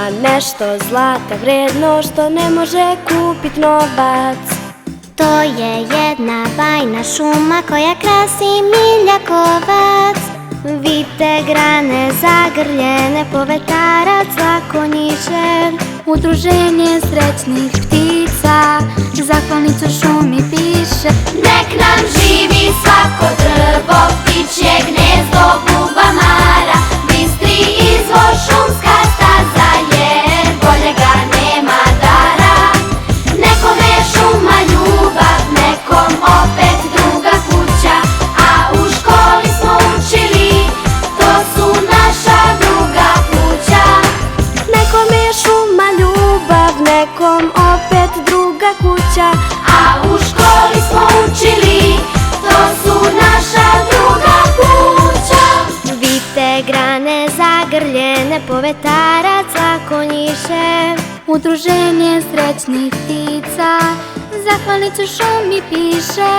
Ima nešto zlata vredno što ne može kupit novac. To je jedna bajna šuma koja krasi Miljakovac. Vidite grane zagrljene, povetarac zakonjiše. Udruženje srećnih ptica zahvalnicu šumi piše. Nek nam živi svako drvo, ptičje gnezdo, bubamara, bistri izvor, šumska staza, jer boljega nema dara. Nekome je šuma ljubav, nekom opet druga kuća, a u školi smo učili, to su naša druga kuća. Nekome je šuma ljubav, nekom opet druga kuća, a u školi smo učili, to su naša druga kuća. Vidite grane zagrljene, povetarac zakonjiše. Udruženje srećnih ptica zahvalnicu šumi piše.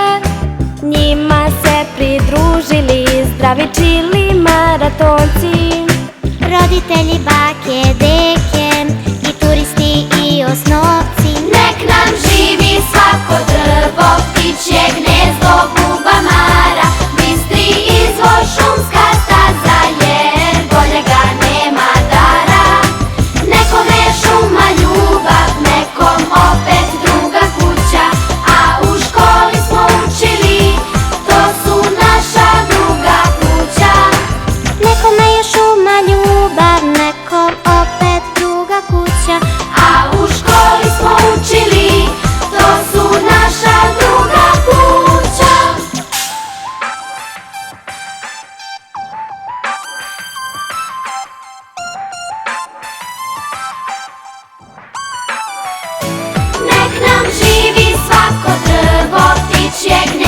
njima se pridružili zdravi čili maratonci. Roditelji, bake, deke i turisti i osnovci. Nek nam živi svako drvo, ptičje gnezdo, bubamara, bistri izvor, šumska staza, jer boljega nema dara. Nekome je šuma ljubav, nekom opet druga kuća, a u školi smo učili, to su naša druga kuća. Nekome je šuma ljubav, nekom opet druga kuća, a u školi smo učili, to su naša druga kuća. Nek nam živi svako drvo, ptičje gnezdo,